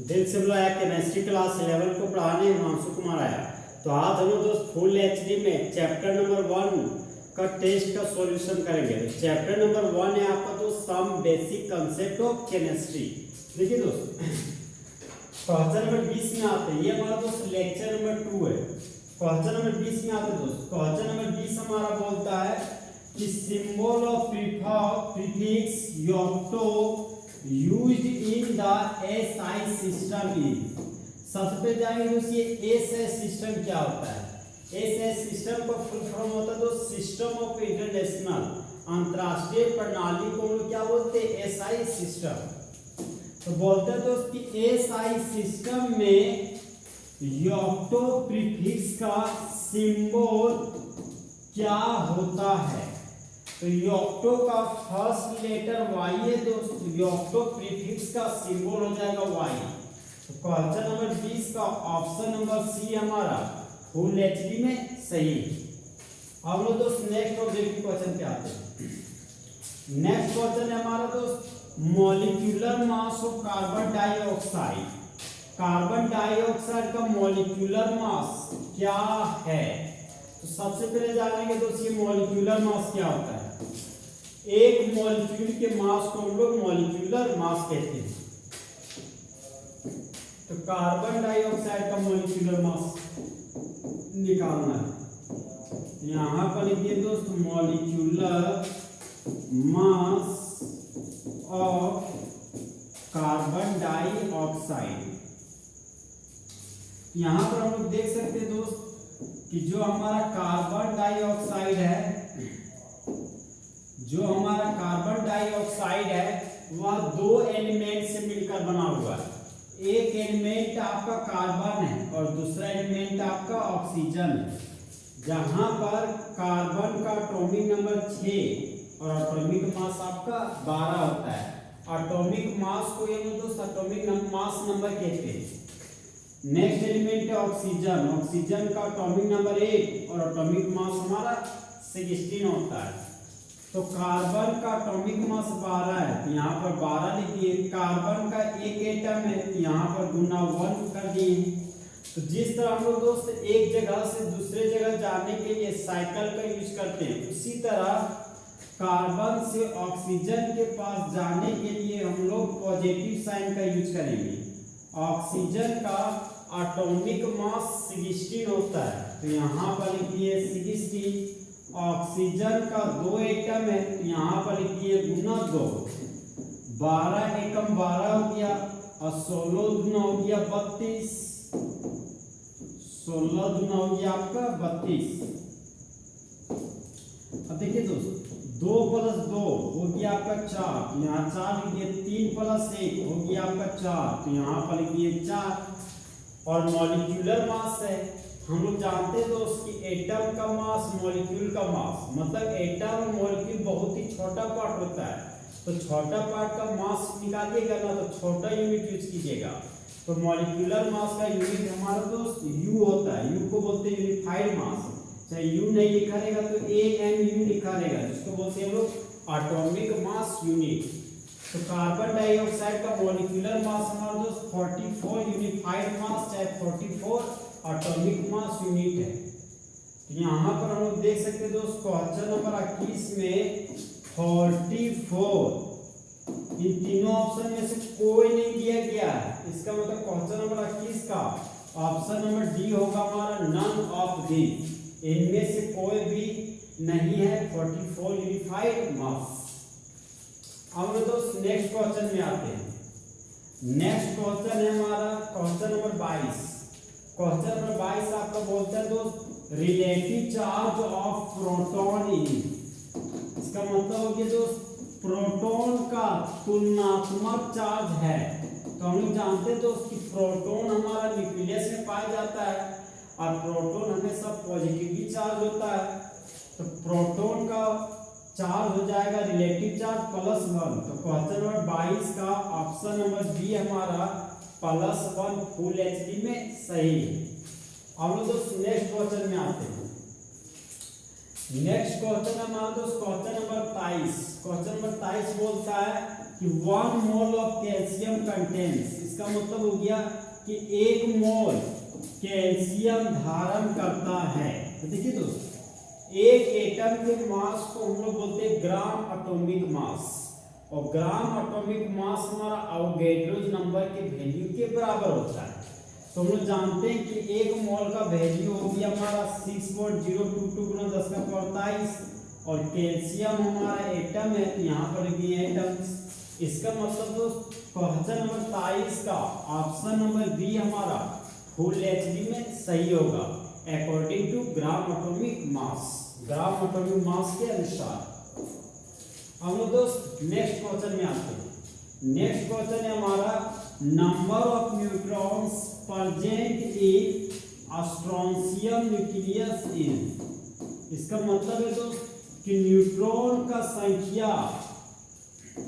दिल से बुलाया केमिस्ट्री क्लास 11 को पढ़ाने हिमांशु कुमार आया। तो आज हम लोग दोस्त फुल एचडी में चैप्टर नंबर 1 का टेस्ट का सॉल्यूशन करेंगे। चैप्टर नंबर 1 है आपका दोस्त some basic concept of chemistry. देखिए दोस्त क्वेश्चन नंबर 20 में आते हैं, ये हमारा दोस्त लेक्चर नंबर 2 है। क्वेश्चन नंबर 20 में आते दोस्त, क्वेश्चन नंबर 20 हमारा बोलता है कि symbol of prefix yocto used in the SI system is। सबसे पहले जानेंगे दोस्त ये SI सिस्टम क्या होता है। SI सिस्टम का फुल फॉर्म होता है दोस्त सिस्टम ऑफ इंटरनेशनल, अंतरराष्ट्रीय प्रणाली को हम लोग क्या बोलते हैं, SI सिस्टम। तो बोलते हैं दोस्त कि SI सिस्टम में योक्टो प्रीफिक्स का सिंबल क्या होता है। तो योक्टो का फर्स्ट लेटर Y है दोस्त, योक्टो प्रीफिक्स का सिंबल हो जाएगा Y। तो क्वेश्चन नंबर 20 का ऑप्शन नंबर सी हमारा फुल एचडी में सही। अब लोग दोस्त नेक्स्ट ऑब्जेक्टिव क्वेश्चन पे आते हैं। नेक्स्ट क्वेश्चन है हमारा दोस्त molecular mass of carbon dioxide. Carbon dioxide का मॉलिक्यूलर मास क्या है। तो सबसे पहले जानेंगे दोस्त ये मॉलिक्यूलर मास क्या होता है। एक मॉलिक्यूल के मास को हम लोग मॉलिक्यूलर मास कहते हैं। तो कार्बन डाइऑक्साइड का मॉलिक्यूलर मास निकालना है। यहां पर लिखिए दोस्त molecular mass of carbon dioxide. यहां पर हम लोग देख सकते हैं दोस्त कि जो हमारा कार्बन डाइऑक्साइड है, जो हमारा कार्बन डाइऑक्साइड है वह दो एलिमेंट से मिलकर बना हुआ है। एक एलिमेंट आपका कार्बन है और दूसरा एलिमेंट आपका ऑक्सीजन है। जहां पर कार्बन का एटॉमिक नंबर 6 और एटॉमिक मास आपका 12 होता है। एटॉमिक मास को ये दोस्त एटॉमिक मास नंबर कहते हैं। नेक्स्ट एलिमेंट है ऑक्सीजन, ऑक्सीजन का एटॉमिक नंबर 8 और एटॉमिक मास हमारा 16 होता है। तो कार्बन का एटॉमिक मास 12 है, तो यहाँ पर 12 लिखिए। कार्बन का एक एटम है, तो यहाँ पर गुना 1 कर दिए। तो जिस तरह हम लोग दोस्त एक जगह से दूसरे जगह जाने के लिए साइकिल का यूज करते हैं, उसी तरह कार्बन से ऑक्सीजन के पास जाने के लिए हम लोग पॉजिटिव साइन का यूज करेंगे। ऑक्सीजन का एटॉमिक मास 16 होता है, तो यहाँ पर लिखिए 16। ऑक्सीजन का 2 एटम है, तो यहाँ पर लिखिए गुना 2। 12 एकम 12 हो गया और 16 गुना हो गया 32। 16 गुना हो गया आपका 32। अब देखिए दोस्त 2 + 2 हो गया आपका 4, यहाँ 4 लिखिए। 3 + 1 हो गया आपका 4, तो यहाँ पर लिखिए 4। और मॉलिक्यूलर मास है, हम लोग जानते हैं दोस्त कि एटम का मास मॉलिक्यूल का मास, मतलब एटम और मॉलिक्यूल बहुत ही छोटा पार्ट होता है। तो छोटा पार्ट का मास निकालिएगा ना तो छोटा यूनिट यूज कीजिएगा। तो मॉलिक्यूलर मास का यूनिट हमारा दोस्त यू होता है। यू को बोलते हैं यूनिफाइड मास। चाहे यू नहीं लिखा रहेगा तो AMU लिखा रहेगा, जिसको बोलते हैं लोग एटॉमिक मास यूनिट। तो कार्बन डाइऑक्साइड का मॉलिक्यूलर मास हमारा दोस्त 44 यूनिफाइड मास, चाहे 44 एटॉमिक मास यूनिट है। तो यहाँ पर हम लोग देख सकते हैं दोस्त क्वेश्चन नंबर 21 में 44, इन तीनों ऑप्शन में से कोई नहीं दिया गया है। इसका मतलब क्वेश्चन नंबर 21 का ऑप्शन नंबर डी होगा हमारा नन ऑफ दिस। इनमें से कोई भी नहीं है 44 यूनिफाइड मास। अब दोस्त नेक्स्ट क्वेश्चन में आते हैं। नेक्स्ट क्वेश्चन है हमारा क्वेश्चन नंबर 22। क्वेश्चन नंबर 22 आपका बोलता है दोस्त रिलेटिव चार्ज ऑफ प्रोटॉन इन। इसका मतलब हो गया दोस्त प्रोटॉन का तुलनात्मक चार्ज है। तो हम लोग जानते हैं दोस्त कि प्रोटॉन हमारा न्यूक्लियस में पाया जाता है और प्रोटॉन हमेशा पॉजिटिवली चार्ज होता है। तो प्रोटॉन का चार्ज हो जाएगा रिलेटिव चार्ज +1। तो क्वेश्चन नंबर 22 का ऑप्शन नंबर बी हमारा +1 फुल एचडी में सही है। अब लोग दोस्त नेक्स्ट क्वेश्चन में आते हैं। नेक्स्ट क्वेश्चन हमारा दोस्त क्वेश्चन नंबर 23। क्वेश्चन नंबर 23 बोलता है कि 1 मोल ऑफ कैल्शियम कंटेन्स, इसका मतलब हो गया कि 1 मोल कैल्शियम धारण करता है। तो देखिए दोस्तों, एक एटम के मास को हम लोग बोलते हैं ग्राम एटॉमिक मास, और ग्राम एटॉमिक मास हमारा अवोगाड्रो नंबर के वैल्यू के बराबर होता है। तो हम लोग जानते हैं कि 1 मोल का वैल्यू हो गया हमारा 6.022 गुना 10 का पावर 23, और कैल्शियम हमारा एटम है, यहाँ पर भी एटम्स। इसका मतलब दोस्त क्वेश्चन नंबर 23 का ऑप्शन नंबर बी हमारा फुल एचडी में सही होगा, according to gram atomic mass, gram atomic mass के अनुसार। हम लोग दोस्त नेक्स्ट क्वेश्चन में आते हैं। नेक्स्ट क्वेश्चन है हमारा number of neutrons present in strontium nucleus is. इसका मतलब है दोस्त कि न्यूट्रॉन का संख्या,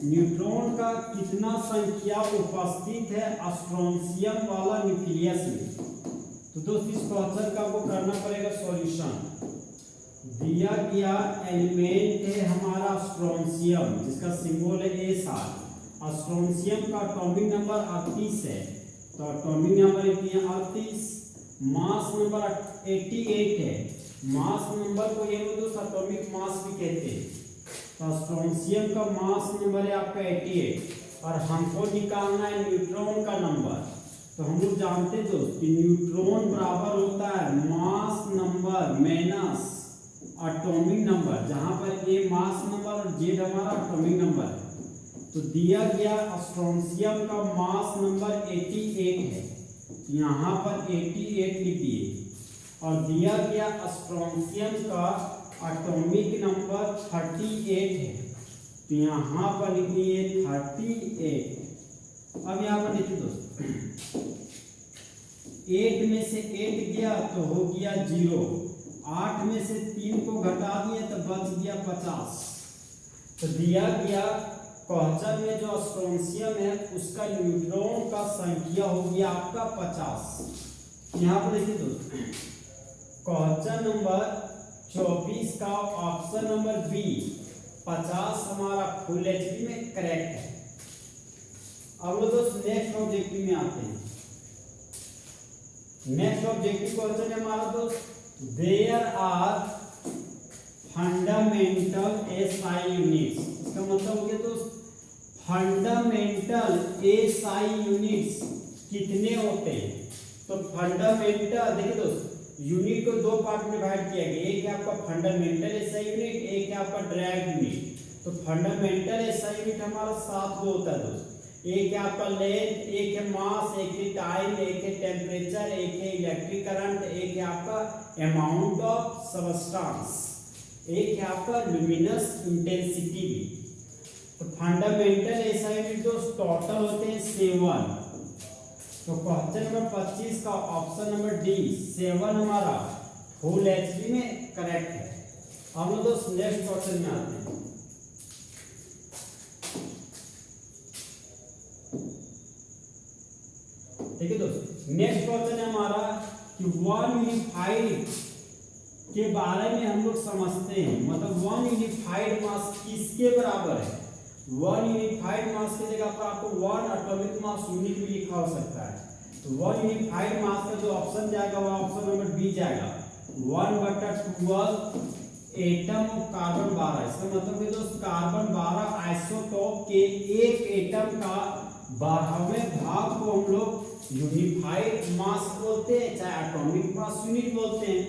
न्यूट्रॉन का कितना संख्या उपस्थित है स्ट्रोंशियम वाला न्यूक्लियस में। तो दोस्त इस क्वेश्चन का आपको करना पड़ेगा सॉल्यूशन। दिया गया एलिमेंट है हमारा स्ट्रोंशियम, जिसका सिंबल है SR। स्ट्रोंशियम का एटॉमिक नंबर 38 है, तो एटॉमिक नंबर है 38, मास नंबर 88 है। मास नंबर को ये लोग दोस्त एटॉमिक मास भी कहते हैं। तो स्ट्रोंशियम का मास नंबर है आपका 88, और हमको निकालना है न्यूट्रॉन का नंबर। तो हम लोग जानते हैं दोस्त कि न्यूट्रॉन बराबर होता है mass number minus atomic number, जहां पर ए मास नंबर और जेड हमारा एटॉमिक नंबर है। तो दिया गया स्ट्रोंशियम का मास नंबर 88 है, यहाँ पर 88 लिखिए, और दिया गया स्ट्रोंशियम का एटॉमिक नंबर 38 है, तो यहाँ पर लिखिए 38। अब यहाँ पर देखिए दोस्त, 8 में से 8 गया तो हो गया 0, 8 में से 3 को घटा दिए तो बच गया 50। तो दिया गया क्वेश्चन में जो स्ट्रोंशियम है उसका न्यूट्रॉन का संख्या हो गया आपका 50। यहाँ पर देखिए दोस्तों, क्वेश्चन नंबर 24 का ऑप्शन नंबर बी 50 हमारा फुल एचडी में करेक्ट है। अब लोग दोस्त नेक्स्ट ऑब्जेक्टिव में आते हैं। नेक्स्ट ऑब्जेक्टिव क्वेश्चन है हमारा दोस्त, there are fundamental SI units. इसका मतलब हो गया दोस्त फंडामेंटल SI यूनिट्स कितने होते हैं। तो फंडामेंटल देखिए दोस्त, यूनिट को 2 पार्ट में डिवाइड किया गया, एक है आपका फंडामेंटल SI यूनिट, एक है आपका डायरेक्ट यूनिट। तो फंडामेंटल SI यूनिट हमारा 7 को होता है दोस्त, एक है आपका लेंथ, एक है मास, एक है टाइम, एक है टेम्परेचर, एक है इलेक्ट्रिक करंट, एक है आपका अमाउंट ऑफ सबस्टेंस, एक है आपका लुमिनस इंटेंसिटी भी। तो फंडामेंटल SI यूनिट दोस्त टोटल होते हैं 7। तो क्वेश्चन नंबर 25 का ऑप्शन नंबर डी 7 हमारा फुल एचडी में करेक्ट है। हम लोग दोस्त नेक्स्ट क्वेश्चन में आते हैं। देखिए दोस्तों, नेक्स्ट क्वेश्चन है हमारा कि 1 यूनिफाइड के बारे में हम लोग समझते हैं, मतलब 1 यूनिफाइड मास किसके बराबर है। 1 यूनिफाइड मास की जगह पर आपको 1 एटॉमिक मास यूनिट भी लिखा हो सकता है। तो 1 यूनिफाइड मास का जो ऑप्शन जाएगा वो ऑप्शन नंबर बी जाएगा, 1/12 एटम ऑफ कार्बन 12। इसका मतलब है दोस्त कार्बन 12 आइसोटोप के एक एटम का 12वें भाग को हम लोग यूनिफाइड मास बोलते हैं, चाहे एटॉमिक मास यूनिट बोलते हैं।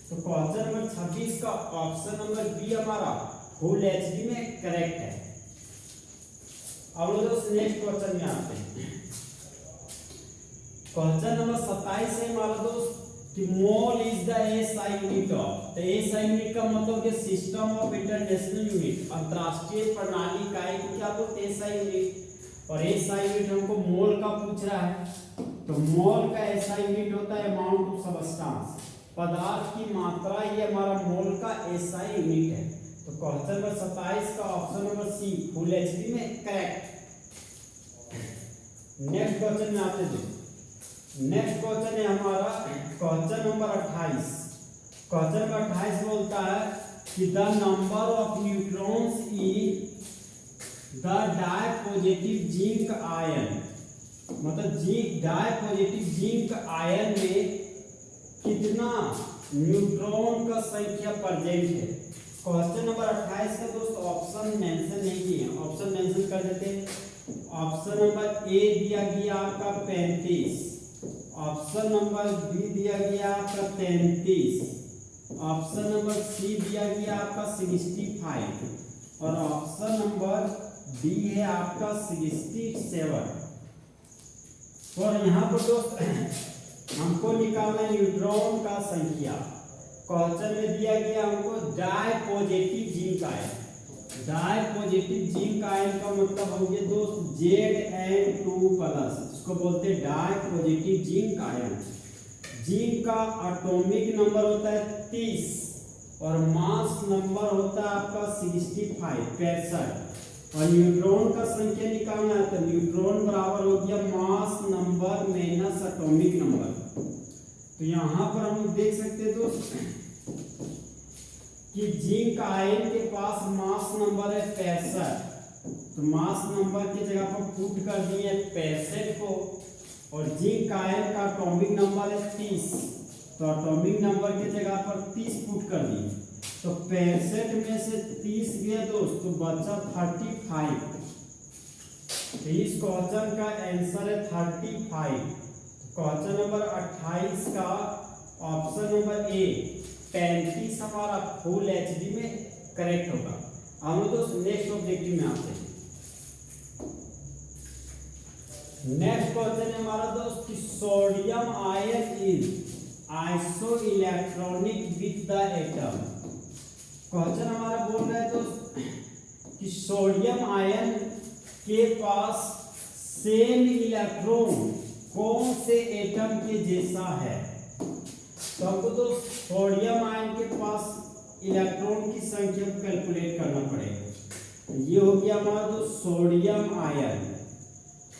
तो क्वेश्चन नंबर 26 का ऑप्शन नंबर बी हमारा फुल एचडी में करेक्ट है। अब लोग दोस्त नेक्स्ट क्वेश्चन में आते हैं। क्वेश्चन नंबर 27 है हमारा दोस्त कि mole is the SI unit of. तो SI यूनिट का मतलब है सिस्टम ऑफ इंटरनेशनल यूनिट, अंतरराष्ट्रीय प्रणाली इकाई को क्या बोलते हैं SI यूनिट। और SI यूनिट हमको मोल का पूछ रहा है, तो मोल का SI यूनिट होता है अमाउंट ऑफ सबस्टेंस, पदार्थ की मात्रा, ये हमारा मोल का SI यूनिट है। तो क्वेश्चन नंबर 27 का option number C full HD में करेक्ट। नेक्स्ट क्वेश्चन में आते हैं। नेक्स्ट क्वेश्चन है हमारा क्वेश्चन नंबर 28। क्वेश्चन नंबर 28 बोलता है कि the number of neutrons in the di positive zinc ion, मतलब डाई पॉजिटिव जिंक आयन में कितना न्यूट्रॉन का संख्या प्रेजेंट है। क्वेश्चन नंबर 28 का दोस्त ऑप्शन मेंशन नहीं किए, ऑप्शन मेंशन कर देते हैं। ऑप्शन नंबर ए दिया गया आपका 35, ऑप्शन नंबर बी दिया गया आपका 33, ऑप्शन नंबर सी दिया गया आपका 65 और ऑप्शन नंबर डी है आपका 67। और यहाँ पर दोस्त हमको निकालना है न्यूट्रॉन का संख्या। क्वेश्चन में दिया गया हमको di positive zinc ion, di positive zinc ion का मतलब हो गया दोस्त Zn2+, इसको बोलते हैं di positive zinc ion. Zinc का एटॉमिक नंबर होता है 30 और मास नंबर होता है आपका 65 और न्यूट्रॉन का संख्या निकालना है तो न्यूट्रॉन बराबर हो गया mass number minus atomic number. तो यहाँ पर हम देख सकते हैं दोस्त कि जिंक आयन के पास मास नंबर है 65, तो मास नंबर की जगह पर पुट कर दिए 65 को और जिंक आयन का एटॉमिक नंबर है 30, तो एटॉमिक नंबर की जगह पर 30 पुट कर दिए तो 65 में से 30 गया दोस्त तो बचा 35। तो इस क्वेश्चन का आंसर है 35। क्वेश्चन नंबर 28 का ऑप्शन नंबर ए 35 हमारा फुल एचडी में करेक्ट होगा। हम दोस्त नेक्स्ट ऑब्जेक्टिव में आते हैं। नेक्स्ट क्वेश्चन है हमारा दोस्त कि sodium ion is iso electronic with the atom. Question हमारा बोल रहा है दोस्त कि सोडियम आयन के पास सेम इलेक्ट्रॉन कौन से एटम के जैसा है। तो हमको दोस्त सोडियम आयन के पास इलेक्ट्रॉन की संख्या को कैलकुलेट करना पड़ेगा। ये हो गया हमारा दोस्त सोडियम आयन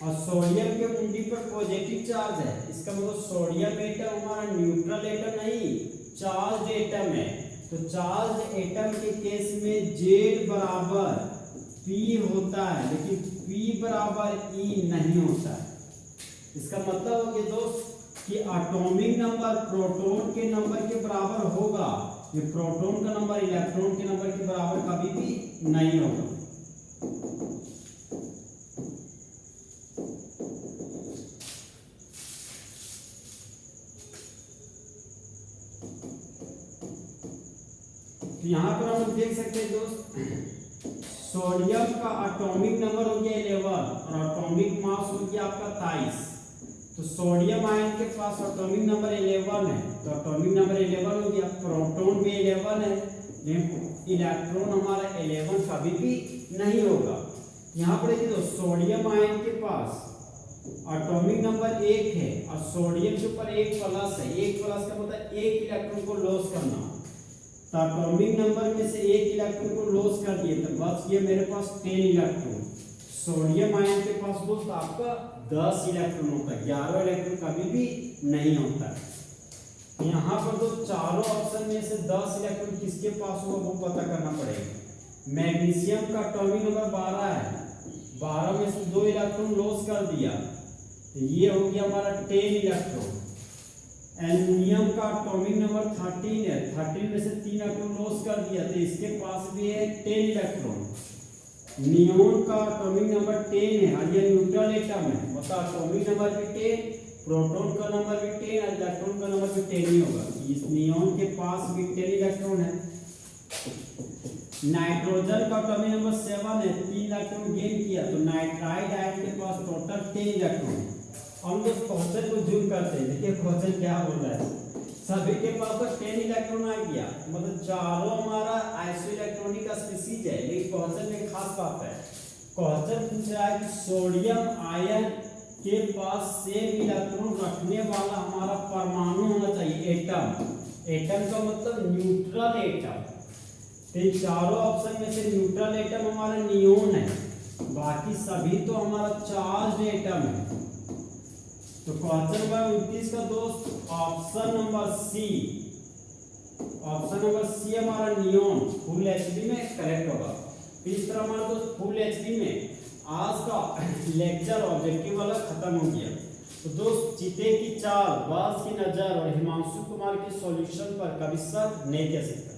और सोडियम के मुंडी पर पॉजिटिव चार्ज है, इसका मतलब सोडियम एटम हमारा न्यूट्रल एटम नहीं चार्ज एटम है। तो चार्ज एटम के केस में Z बराबर P होता है लेकिन P बराबर E नहीं होता है। इसका मतलब हो गया दोस्त कि एटॉमिक नंबर प्रोटॉन के नंबर के बराबर होगा, ये प्रोटॉन का नंबर इलेक्ट्रॉन के नंबर के बराबर कभी भी नहीं होगा। तो यहाँ पर हम देख सकते हैं दोस्त सोडियम का एटॉमिक नंबर हो गया 11 और एटॉमिक मास हो गया आपका 23। तो सोडियम आयन के पास एटॉमिक नंबर 11 है तो एटॉमिक नंबर 11 हो गया, प्रोटॉन भी 11 है लेकिन इलेक्ट्रॉन हमारा 11 कभी भी नहीं होगा। यहाँ पर देखिए दोस्त सोडियम आयन के पास एटॉमिक नंबर 1 है और सोडियम के ऊपर 1 प्लस है, 1 प्लस का मतलब 1 इलेक्ट्रॉन को लॉस करना, तो एटॉमिक नंबर में से 1 इलेक्ट्रॉन को लॉस कर दिए तो बच गया मेरे पास 10 इलेक्ट्रॉन। सोडियम आयन के पास दोस्त आपका 10 इलेक्ट्रॉन होता है, 11 इलेक्ट्रॉन कभी भी नहीं होता है। यहाँ पर तो चारों ऑप्शन में से 10 इलेक्ट्रॉन किसके पास होगा वो पता करना पड़ेगा। मैग्नीशियम का एटॉमिक नंबर 12 है, 12 में से 2 इलेक्ट्रॉन लॉस कर दिया तो ये हो गया हमारा 10 इलेक्ट्रॉन। एल्युमिनियम का एटॉमिक नंबर 13 है, 13 में से 3 इलेक्ट्रॉन लॉस कर दिया तो इसके पास भी है 10 इलेक्ट्रॉन। नियोन का एटॉमिक नंबर 10 है और ये न्यूट्रल एटम है, मतलब एटॉमिक नंबर भी 10, प्रोटॉन का नंबर भी 10 और इलेक्ट्रॉन का नंबर भी 10 ही होगा। इस नियोन के पास भी 10 इलेक्ट्रॉन है। नाइट्रोजन का एटॉमिक नंबर 7 है, 3 इलेक्ट्रॉन गेन किया तो नाइट्राइड आयन के पास टोटल 10 इलेक्ट्रॉन है। हम लोग क्वेश्चन को जूम करते हैं, देखिए क्वेश्चन क्या बोल रहा है। सभी के पास तो 10 इलेक्ट्रॉन आ गया, मतलब चारों हमारा आइसो इलेक्ट्रॉनिक स्पीशीज है, लेकिन क्वेश्चन में खास बात है, क्वेश्चन पूछ रहा है कि सोडियम आयन के पास सेम इलेक्ट्रॉन रखने वाला हमारा परमाणु होना चाहिए, एटम। एटम का मतलब न्यूट्रल एटम। तो चारों ऑप्शन में से न्यूट्रल एटम हमारा नियोन है, बाकी सभी तो हमारा चार्ज एटम है। तो क्वेश्चन नंबर 29 का दोस्त option number C, option number C हमारा नियोन फुल एचडी में करेक्ट होगा। इस तरह हमारा दोस्त फुल एचडी में आज का लेक्चर ऑब्जेक्टिव वाला खत्म हो गया। तो दोस्त, चीते की चाल, बाज की नजर और हिमांशु कुमार के सॉल्यूशन पर कभी शक नहीं कर सकता।